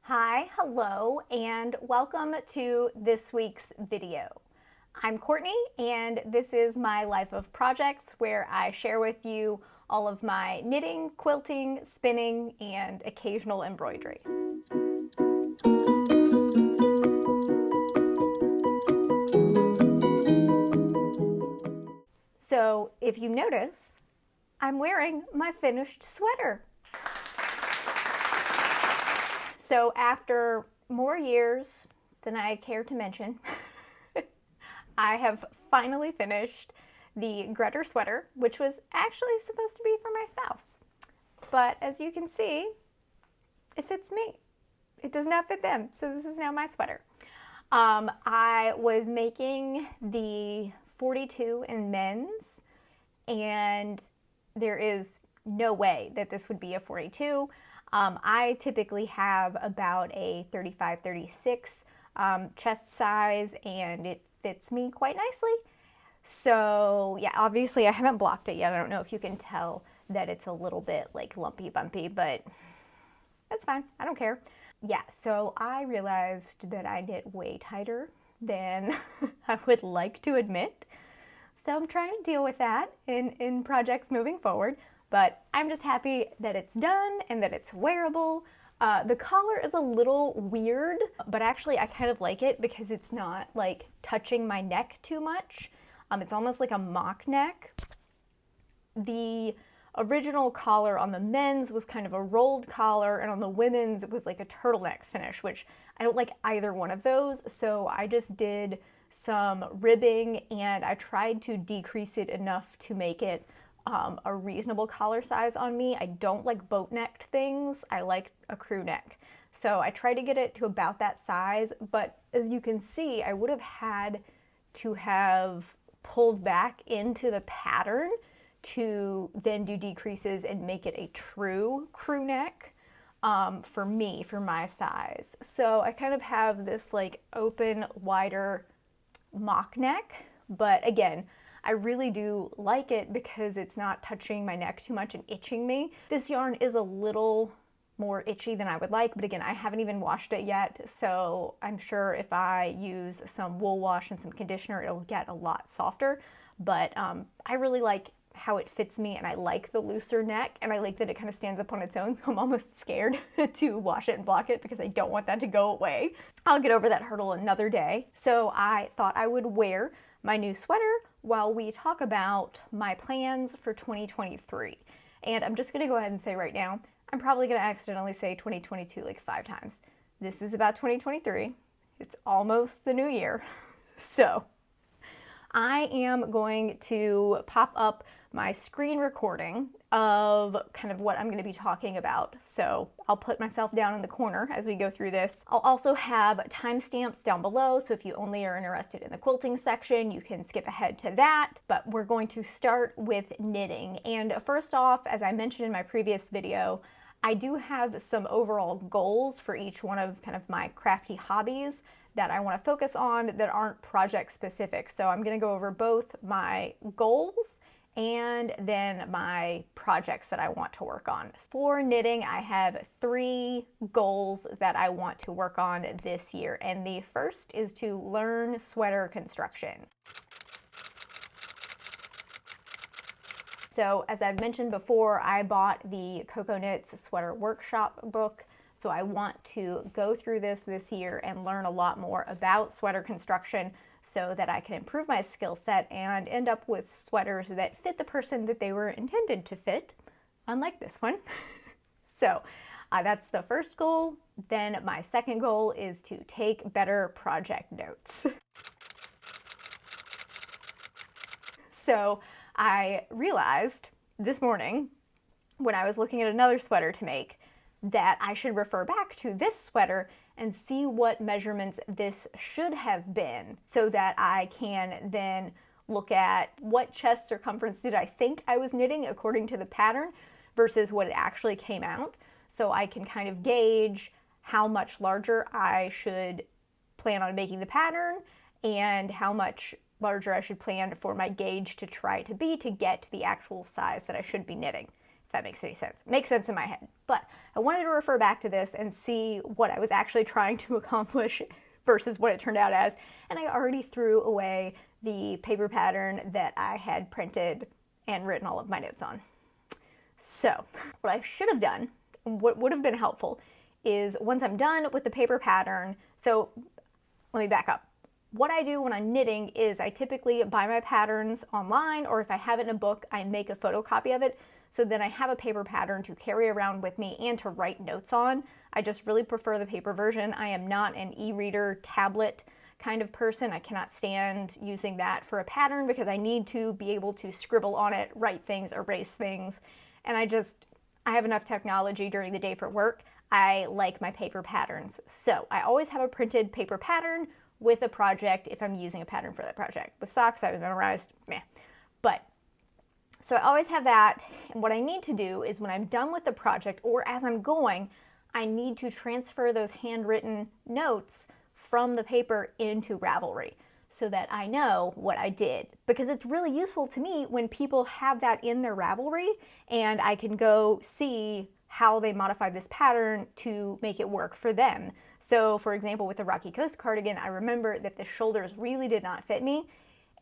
Hi, hello, and welcome to this week's video. I'm Courtney, and this is my life of projects where I share with you all of my knitting, quilting, spinning, and occasional embroidery. So if you notice, I'm wearing my finished sweater. So after more years than I care to mention, I have finally finished the Grutter sweater, which was actually supposed to be for my spouse. But as you can see, it fits me. It does not fit them, so this is now my sweater. I was making the 42 in men's, and there is no way that this would be a 42. I typically have about a 35, 36 chest size, and it fits me quite nicely. So yeah, obviously I haven't blocked it yet. I don't know if you can tell that it's a little bit like lumpy bumpy, but that's fine. I don't care. Yeah, so I realized that I knit way tighter than I would like to admit. So I'm trying to deal with that in projects moving forward. But I'm just happy that it's done and that it's wearable. The collar is a little weird, but actually I kind of like it because it's not like touching my neck too much. It's almost like a mock neck. The original collar on the men's was kind of a rolled collar, and on the women's it was like a turtleneck finish, which I don't like either one of those. So I just did some ribbing and I tried to decrease it enough to make it a reasonable collar size on me. I don't like boat necked things. I like a crew neck. So I tried to get it to about that size, but as you can see, I would have had to have pulled back into the pattern to then do decreases and make it a true crew neck for me, for my size. So I kind of have this like open, wider mock neck, but again, I really do like it because it's not touching my neck too much and itching me. This yarn is a little more itchy than I would like, but again, I haven't even washed it yet, so I'm sure if I use some wool wash and some conditioner, it'll get a lot softer. But I really like how it fits me, and I like the looser neck, and I like that it kind of stands up on its own, so I'm almost scared to wash it and block it because I don't want that to go away. I'll get over that hurdle another day. So I thought I would wear my new sweater while we talk about my plans for 2023. And I'm just gonna go ahead and say right now, I'm probably gonna accidentally say 2022 like 5 times. This is about 2023. It's almost the new year. So I am going to pop up my screen recording of kind of what I'm going to be talking about. So I'll put myself down in the corner as we go through this. I'll also have timestamps down below, so if you only are interested in the quilting section, you can skip ahead to that. But we're going to start with knitting. And first off, as I mentioned in my previous video, I do have some overall goals for each one of kind of my crafty hobbies that I want to focus on that aren't project specific. So I'm going to go over both my goals and then my projects that I want to work on. For knitting, I have 3 goals that I want to work on this year, and the first is to learn sweater construction. So as I've mentioned before, I bought the Coco Knits Sweater Workshop book. So I want to go through this year and learn a lot more about sweater construction so that I can improve my skill set and end up with sweaters that fit the person that they were intended to fit, unlike this one. So that's the first goal. Then my second goal is to take better project notes. So I realized this morning when I was looking at another sweater to make that I should refer back to this sweater and see what measurements this should have been so that I can then look at what chest circumference did I think I was knitting according to the pattern versus what it actually came out. So I can kind of gauge how much larger I should plan on making the pattern and how much larger I should plan for my gauge to try to be to get to the actual size that I should be knitting, if that makes any sense. It makes sense in my head. But I wanted to refer back to this and see what I was actually trying to accomplish versus what it turned out as. And I already threw away the paper pattern that I had printed and written all of my notes on. So what I should have done, and what would have been helpful, is once I'm done with the paper pattern, so let me back up. What I do when I'm knitting is I typically buy my patterns online, or if I have it in a book, I make a photocopy of it so then I have a paper pattern to carry around with me and to write notes on. I just really prefer the paper version. I am not an e-reader tablet kind of person. I cannot stand using that for a pattern because I need to be able to scribble on it, write things, erase things, and I have enough technology during the day for work. I like my paper patterns. So I always have a printed paper pattern with a project if I'm using a pattern for that project. With socks, I was memorized, meh. But, so I always have that, and what I need to do is when I'm done with the project, or as I'm going, I need to transfer those handwritten notes from the paper into Ravelry so that I know what I did. Because it's really useful to me when people have that in their Ravelry, and I can go see how they modified this pattern to make it work for them. So for example, with the Rocky Coast cardigan, I remember that the shoulders really did not fit me,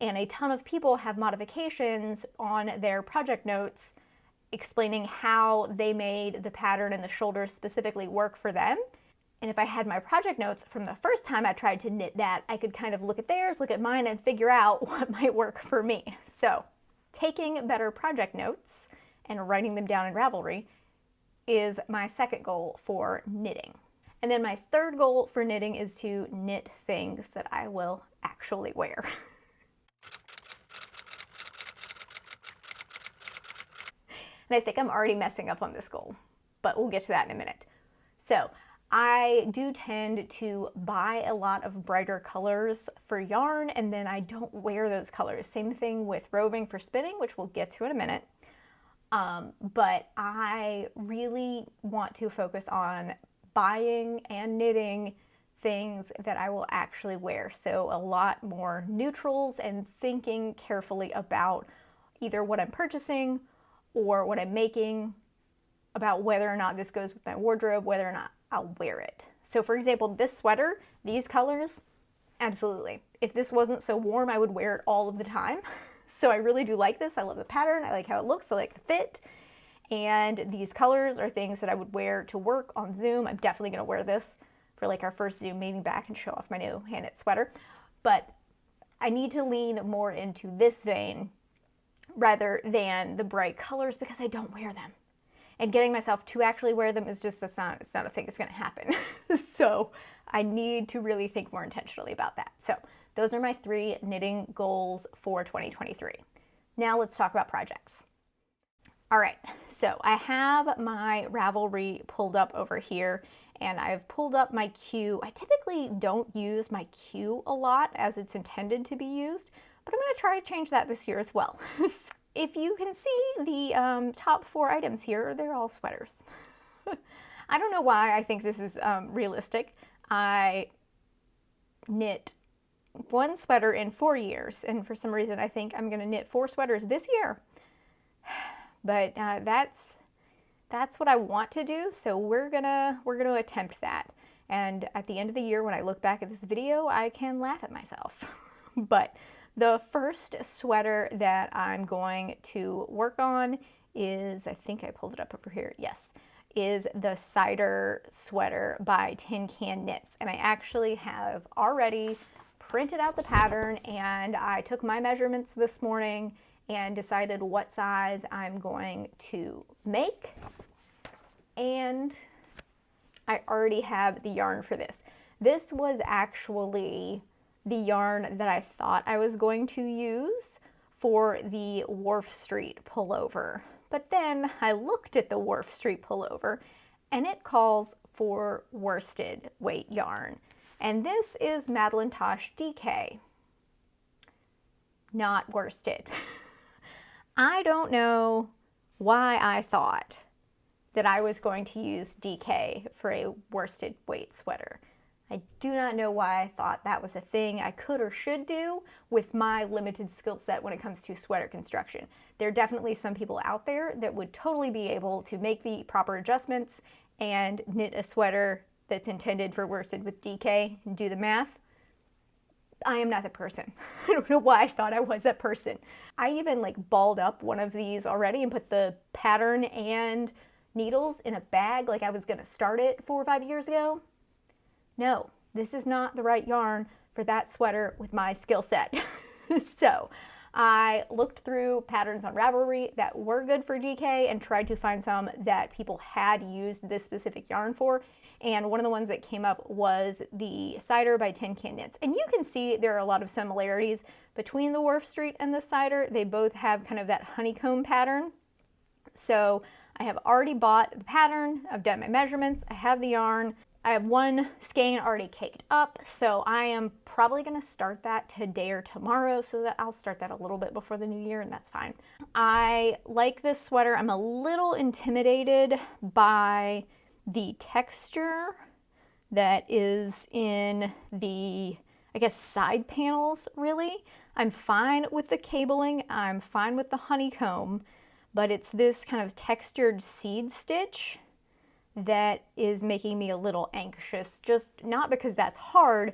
and a ton of people have modifications on their project notes explaining how they made the pattern and the shoulders specifically work for them. And if I had my project notes from the first time I tried to knit that, I could kind of look at theirs, look at mine, and figure out what might work for me. So taking better project notes and writing them down in Ravelry is my second goal for knitting. And then my third goal for knitting is to knit things that I will actually wear. And I think I'm already messing up on this goal, but we'll get to that in a minute. So I do tend to buy a lot of brighter colors for yarn, and then I don't wear those colors. Same thing with roving for spinning, which we'll get to in a minute. But I really want to focus on buying and knitting things that I will actually wear. So a lot more neutrals and thinking carefully about either what I'm purchasing or what I'm making, about whether or not this goes with my wardrobe, whether or not I'll wear it. So for example, this sweater, these colors, absolutely. If this wasn't so warm, I would wear it all of the time. So I really do like this. I love the pattern. I like how it looks. I like the fit. And these colors are things that I would wear to work on Zoom. I'm definitely going to wear this for like our first Zoom meeting back and show off my new hand knit sweater. But I need to lean more into this vein rather than the bright colors because I don't wear them. And getting myself to actually wear them is just, it's not a thing that's going to happen. So I need to really think more intentionally about that. So those are my 3 knitting goals for 2023. Now let's talk about projects. All right, so I have my Ravelry pulled up over here, and I've pulled up my queue. I typically don't use my queue a lot as it's intended to be used, but I'm going to try to change that this year as well. If you can see the top 4 items here, they're all sweaters. I don't know why I think this is realistic. I knit 1 sweater in 4 years, and for some reason I think I'm going to knit 4 sweaters this year. But that's what I want to do, so we're gonna attempt that. And at the end of the year, when I look back at this video, I can laugh at myself. But the first sweater that I'm going to work on is, I think I pulled it up over here, yes, is the Cider sweater by Tin Can Knits. And I actually have already printed out the pattern, and I took my measurements this morning and decided what size I'm going to make. And I already have the yarn for this. This was actually the yarn that I thought I was going to use for the Wharf Street pullover. But then I looked at the Wharf Street pullover and it calls for worsted weight yarn. And this is Madeline Tosh DK, not worsted. I don't know why I thought that I was going to use DK for a worsted weight sweater. I do not know why I thought that was a thing I could or should do with my limited skill set when it comes to sweater construction. There are definitely some people out there that would totally be able to make the proper adjustments and knit a sweater that's intended for worsted with DK and do the math. I am not that person. I don't know why I thought I was that person. I even like balled up one of these already and put the pattern and needles in a bag like I was gonna start it 4 or 5 years ago. No, this is not the right yarn for that sweater with my skill set. So I looked through patterns on Ravelry that were good for DK and tried to find some that people had used this specific yarn for. And one of the ones that came up was the Cider by Tin Can Knits. And you can see there are a lot of similarities between the Wharf Street and the Cider. They both have kind of that honeycomb pattern. So I have already bought the pattern, I've done my measurements, I have the yarn. I have one skein already caked up, so I am probably going to start that today or tomorrow, so that I'll start that a little bit before the new year, and that's fine. I like this sweater. I'm a little intimidated by the texture that is in the, I guess, side panels, really. I'm fine with the cabling, I'm fine with the honeycomb, but it's this kind of textured seed stitch that is making me a little anxious, just not because that's hard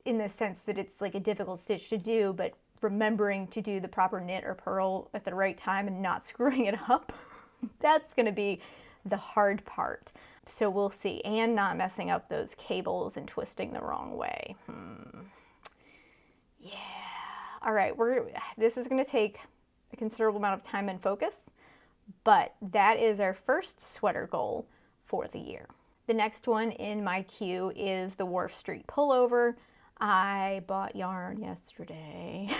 in the sense that it's like a difficult stitch to do, but remembering to do the proper knit or purl at the right time and not screwing it up. That's going to be the hard part. So we'll see. And not messing up those cables and twisting the wrong way. Yeah. All right, this is going to take a considerable amount of time and focus, but that is our first sweater goal for the year. The next one in my queue is the Wharf Street pullover. I bought yarn yesterday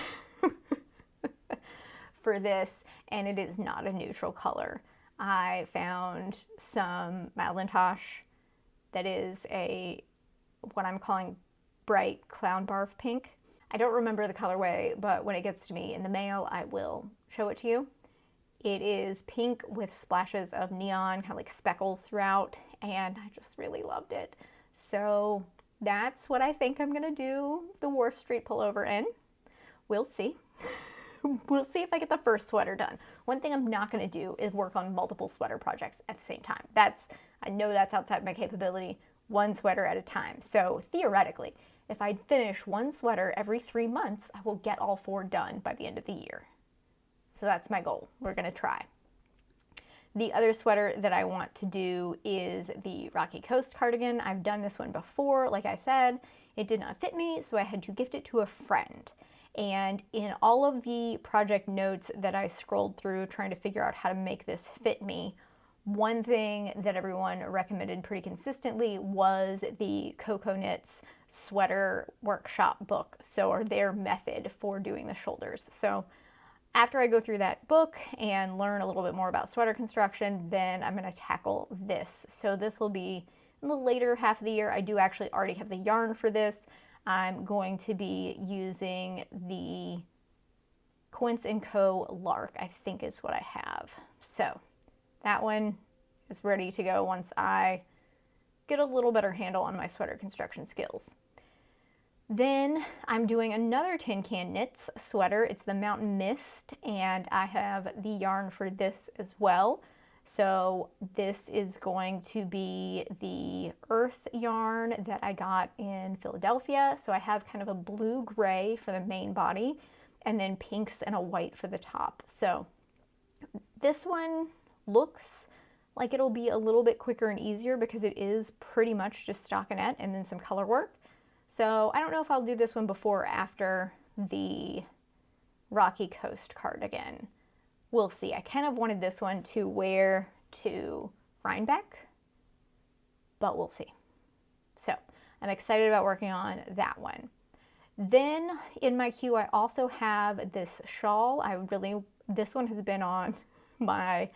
for this, and it is not a neutral color. I found some Madelinetosh that is what I'm calling bright clown barf pink. I don't remember the colorway, but when it gets to me in the mail, I will show it to you. It is pink with splashes of neon, kind of like speckles throughout, and I just really loved it. So that's what I think I'm gonna do the Wharf Street pullover in. We'll see. We'll see if I get the first sweater done. One thing I'm not gonna do is work on multiple sweater projects at the same time. I know that's outside my capability, one sweater at a time. So theoretically, if I finish one sweater every 3 months, I will get all 4 done by the end of the year. So that's my goal. We're gonna try. The other sweater that I want to do is the Rocky Coast cardigan. I've done this one before, like I said. It did not fit me, so I had to gift it to a friend. And in all of the project notes that I scrolled through trying to figure out how to make this fit me, one thing that everyone recommended pretty consistently was the Coco Knits sweater workshop book, or their method for doing the shoulders. So after I go through that book and learn a little bit more about sweater construction, then I'm going to tackle this. So this will be in the later half of the year. I do actually already have the yarn for this. I'm going to be using the Quince & Co. Lark, I think is what I have. So that one is ready to go once I get a little better handle on my sweater construction skills. Then I'm doing another Tin Can Knits sweater. It's the Mountain Mist, and I have the yarn for this as well. So this is going to be the earth yarn that I got in Philadelphia. So I have kind of a blue-gray for the main body, and then pinks and a white for the top. So this one looks like it'll be a little bit quicker and easier because it is pretty much just stockinette and then some color work. So I don't know if I'll do this one before or after the Rocky Coast cardigan. We'll see. I kind of wanted this one to wear to Rhinebeck, but we'll see. So I'm excited about working on that one. Then in my queue, I also have this shawl. This one has been on my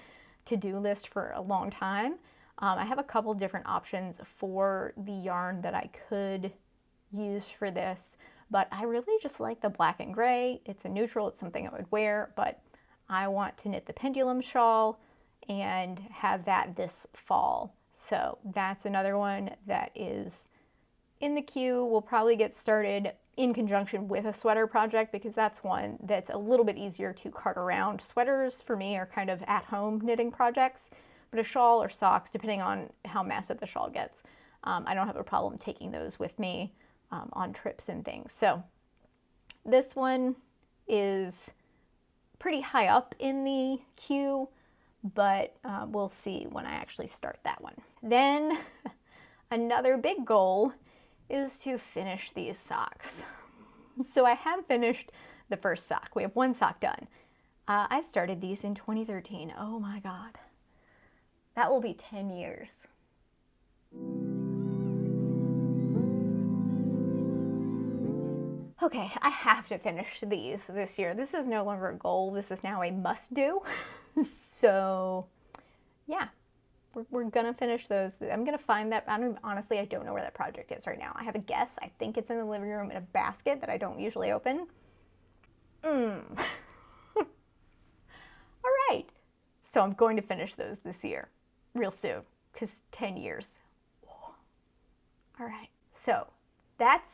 to-do list for a long time. I have a couple different options for the yarn that I could use for this, but I really just like the black and gray. It's a neutral, it's something I would wear, but I want to knit the pendulum shawl and have that this fall. So that's another one that is in the queue will probably get started in conjunction with a sweater project because that's one that's a little bit easier to cart around. Sweaters for me are kind of at-home knitting projects, but a shawl or socks, depending on how massive the shawl gets, I don't have a problem taking those with me on trips and things. So this one is pretty high up in the queue, but we'll see when I actually start that one. Then another big goal is to finish these socks. So I have finished the first sock. We have one sock done. I started these in 2013. Oh my God. That will be 10 years. Okay, I have to finish these this year. This is no longer a goal. This is now a must-do. So yeah, we're gonna finish those. I'm gonna find that. Honestly, I don't know where that project is right now. I have a guess. I think it's in the living room in a basket that I don't usually open. All right, so I'm going to finish those this year, real soon, because 10 years. Whoa. All right, so that's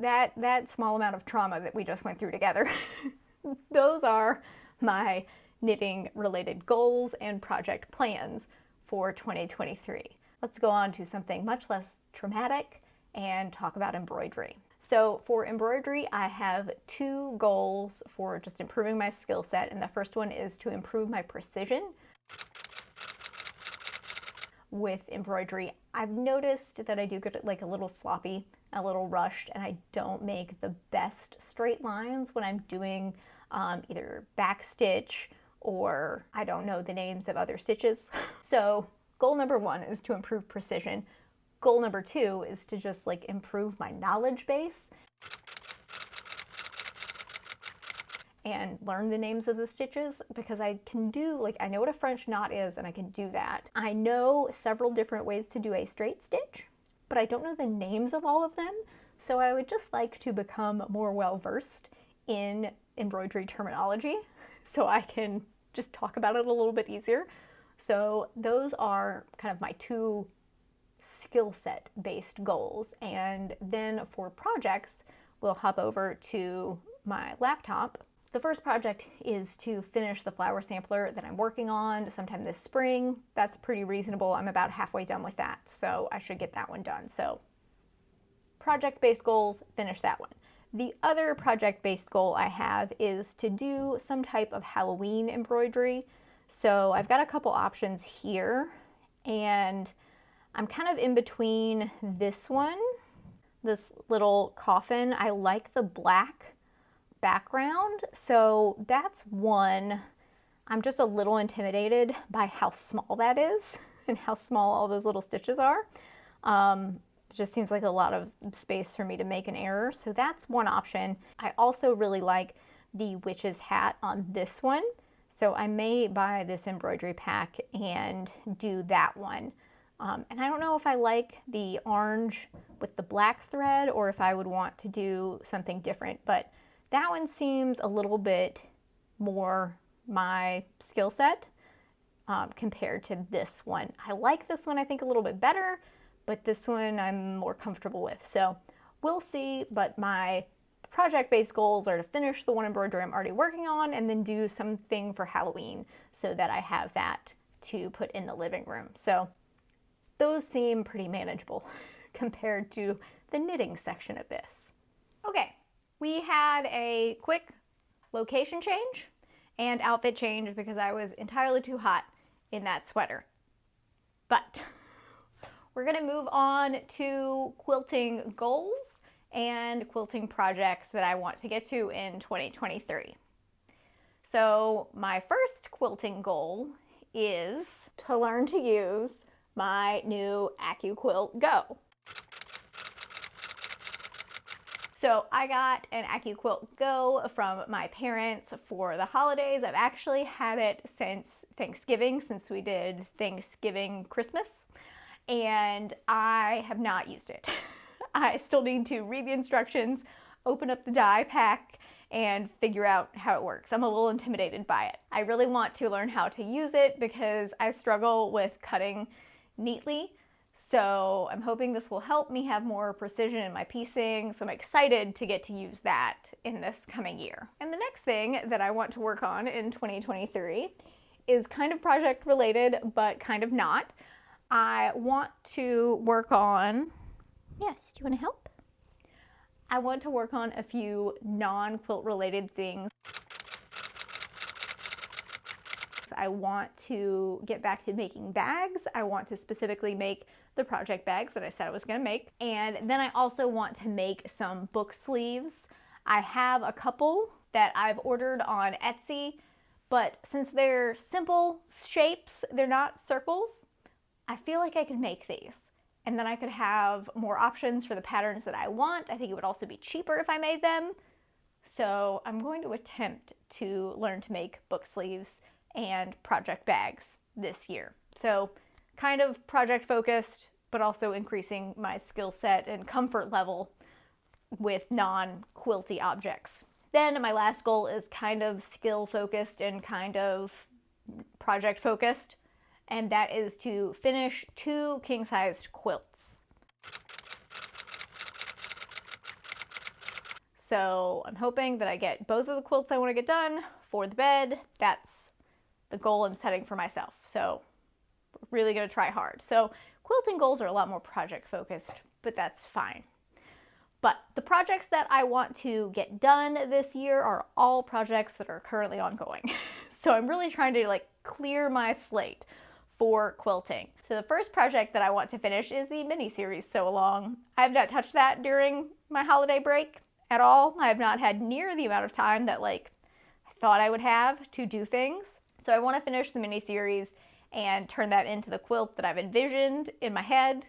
that small amount of trauma that we just went through together. Those are my knitting related goals and project plans for 2023. Let's go on to something much less traumatic and talk about embroidery. So for embroidery, I have two goals for just improving my skill set, and the first one is to improve my precision with embroidery. I've noticed that I do get like a little sloppy, a little rushed, and I don't make the best straight lines when I'm doing either back stitch or I don't know the names of other stitches. So goal number one is to improve precision. Goal number two is to just like improve my knowledge base and learn the names of the stitches, because I can do, like, I know what a French knot is and I can do that. I know several different ways to do a straight stitch, but I don't know the names of all of them. So I would just like to become more well-versed in embroidery terminology so I can just talk about it a little bit easier. So those are kind of my two skill set based goals. And then for projects, we'll hop over to my laptop. The first project is to finish the flower sampler that I'm working on sometime this spring. That's pretty reasonable. I'm about halfway done with that, so I should get that one done. So project-based goals, finish that one. The other project-based goal I have is to do some type of Halloween embroidery. So I've got a couple options here, and I'm kind of in between this one, this little coffin. I like the black background, so that's one. I'm just a little intimidated by how small that is and how small all those little stitches are. It just seems like a lot of space for me to make an error, so that's one option. I also really like the witch's hat on this one, so I may buy this embroidery pack and do that one. And I don't know if I like the orange with the black thread or if I would want to do something different, but that one seems a little bit more my skill set compared to this one. I like this one, I think, a little bit better, but this one I'm more comfortable with. So we'll see, but my project-based goals are to finish the one embroidery I'm already working on and then do something for Halloween so that I have that to put in the living room. So those seem pretty manageable compared to the knitting section of this. Okay. We had a quick location change and outfit change because I was entirely too hot in that sweater. But we're gonna move on to quilting goals and quilting projects that I want to get to in 2023. So my first quilting goal is to learn to use my new AccuQuilt Go. So I got an AccuQuilt Go from my parents for the holidays. I've actually had it since Thanksgiving, since we did Thanksgiving Christmas, and I have not used it. I still need to read the instructions, open up the die pack, and figure out how it works. I'm a little intimidated by it. I really want to learn how to use it because I struggle with cutting neatly. So I'm hoping this will help me have more precision in my piecing. So I'm excited to get to use that in this coming year. And the next thing that I want to work on in 2023 is kind of project related, but kind of not. I want to work on, yes, do you want to help? I want to work on a few non-quilt related things. I want to get back to making bags. I want to specifically make the project bags that I said I was going to make. And then I also want to make some book sleeves. I have a couple that I've ordered on Etsy, but since they're simple shapes, they're not circles, I feel like I could make these. And then I could have more options for the patterns that I want. I think it would also be cheaper if I made them. So I'm going to attempt to learn to make book sleeves and project bags this year. So kind of project focused, but also increasing my skill set and comfort level with non-quilty objects. Then my last goal is kind of skill focused and kind of project focused, and that is to finish 2 king-sized quilts. So I'm hoping that I get both of the quilts I want to get done for the bed. That's the goal I'm setting for myself. So really going to try hard. So quilting goals are a lot more project focused, but that's fine. But the projects that I want to get done this year are all projects that are currently ongoing. So I'm really trying to clear my slate for quilting. So the first project that I want to finish is the mini series Sew Along. I have not touched that during my holiday break at all. I have not had near the amount of time that I thought I would have to do things. So I want to finish the mini series and turn that into the quilt that I've envisioned in my head.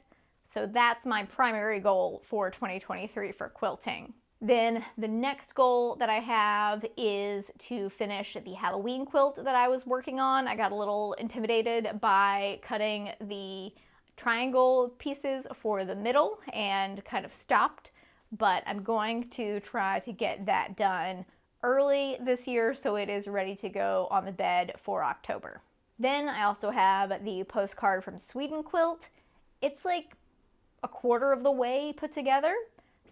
So that's my primary goal for 2023 for quilting. Then the next goal that I have is to finish the Halloween quilt that I was working on. I got a little intimidated by cutting the triangle pieces for the middle and kind of stopped, but I'm going to try to get that done early this year so it is ready to go on the bed for October. Then I also have the postcard from Sweden quilt. It's like a quarter of the way put together.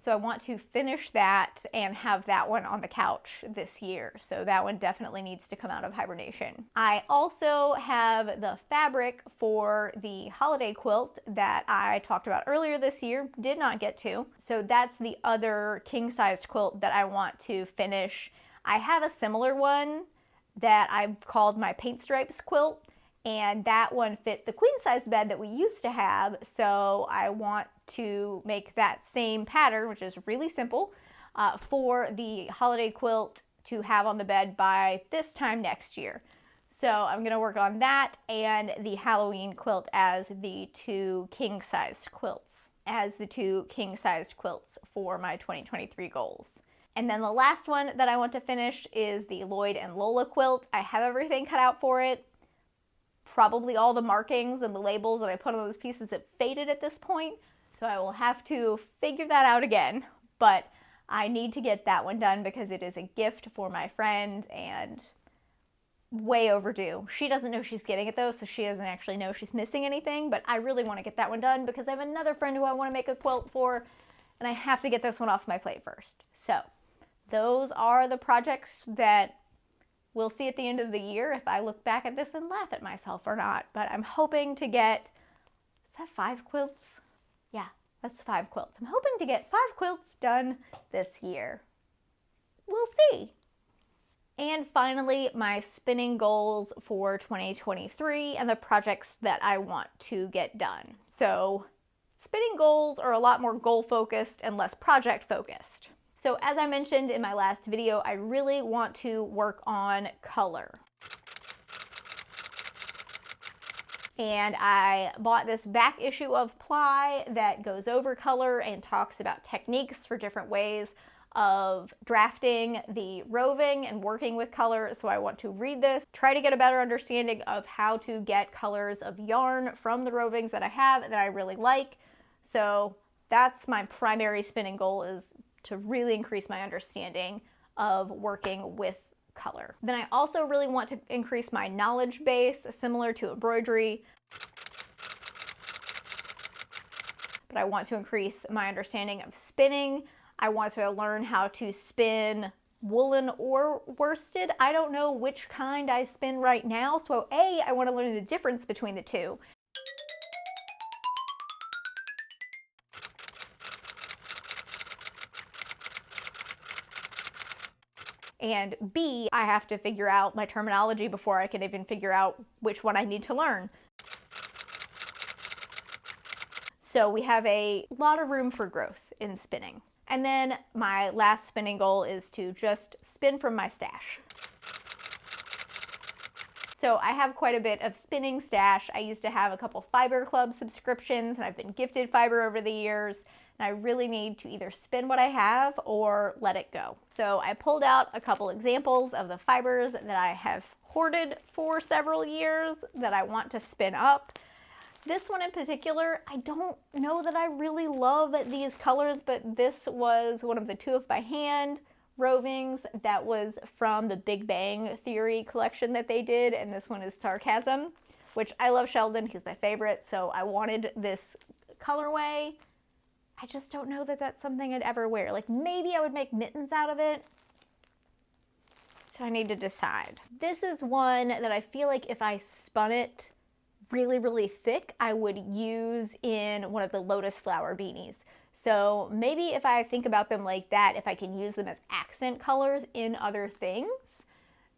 So I want to finish that and have that one on the couch this year. So that one definitely needs to come out of hibernation. I also have the fabric for the holiday quilt that I talked about earlier this year, did not get to. So that's the other king-sized quilt that I want to finish. I have a similar one that I've called my paint stripes quilt, and that one fit the queen size bed that we used to have, so I want to make that same pattern, which is really simple, for the holiday quilt to have on the bed by this time next year. So I'm going to work on that and the Halloween quilt as the 2 king-sized quilts, for my 2023 goals. And then the last one that I want to finish is the Lloyd and Lola quilt. I have everything cut out for it. Probably all the markings and the labels that I put on those pieces have faded at this point, so I will have to figure that out again. But I need to get that one done because it is a gift for my friend and way overdue. She doesn't know she's getting it though, so she doesn't actually know she's missing anything, but I really want to get that one done because I have another friend who I want to make a quilt for, and I have to get this one off my plate first. So those are the projects that we'll see at the end of the year if I look back at this and laugh at myself or not. But I'm hoping to get, is that 5 quilts? Yeah, that's 5 quilts. I'm hoping to get 5 quilts done this year. We'll see. And finally, my spinning goals for 2023 and the projects that I want to get done. So spinning goals are a lot more goal focused and less project focused. So as I mentioned in my last video, I really want to work on color. And I bought this back issue of Ply that goes over color and talks about techniques for different ways of drafting the roving and working with color. So I want to read this, try to get a better understanding of how to get colors of yarn from the rovings that I have that I really like. So that's my primary spinning goal, is to really increase my understanding of working with color. Then I also really want to increase my knowledge base, similar to embroidery. but I want to increase my understanding of spinning. I want to learn how to spin woolen or worsted. I don't know which kind I spin right now, so I want to learn the difference between the two. And B, I have to figure out my terminology before I can even figure out which one I need to learn. So we have a lot of room for growth in spinning. And then my last spinning goal is to just spin from my stash. So I have quite a bit of spinning stash. I used to have a couple Fiber Club subscriptions, and I've been gifted fiber over the years, and I really need to either spin what I have or let it go. So I pulled out a couple examples of the fibers that I have hoarded for several years that I want to spin up. This one in particular, I don't know that I really love these colors, but this was one of the two of by hand rovings that was from the Big Bang Theory collection that they did, and this one is Sarcasm, which I love Sheldon, he's my favorite, so I wanted this colorway. I just don't know that that's something I'd ever wear. Like, maybe I would make mittens out of it. So I need to decide. This is one that I feel like if I spun it really, really thick, I would use in one of the lotus flower beanies. So maybe if I think about them like that, if I can use them as accent colors in other things,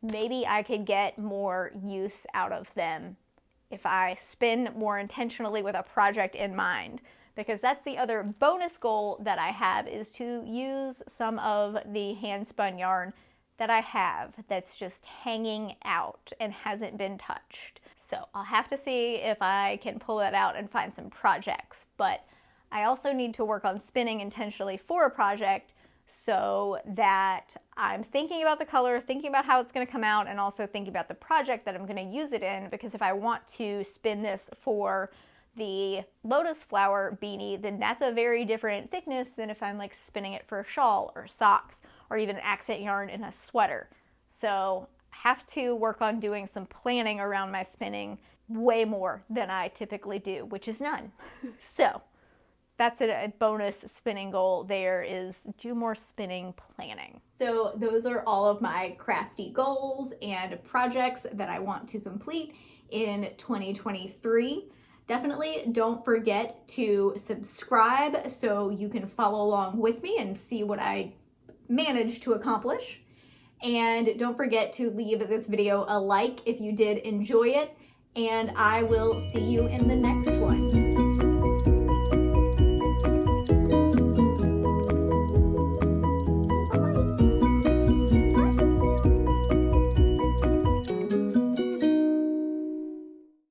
maybe I could get more use out of them if I spin more intentionally with a project in mind. Because that's the other bonus goal that I have, is to use some of the hand spun yarn that I have that's just hanging out and hasn't been touched. So I'll have to see if I can pull that out and find some projects, but I also need to work on spinning intentionally for a project so that I'm thinking about the color, thinking about how it's going to come out, and also thinking about the project that I'm going to use it in, because if I want to spin this for the lotus flower beanie, then that's a very different thickness than if I'm like spinning it for a shawl or socks or even accent yarn in a sweater. So I have to work on doing some planning around my spinning way more than I typically do, which is none. So that's a bonus spinning goal there, is do more spinning planning. So those are all of my crafty goals and projects that I want to complete in 2023. Definitely don't forget to subscribe so you can follow along with me and see what I managed to accomplish. And don't forget to leave this video a like if you did enjoy it, and I will see you in the next one.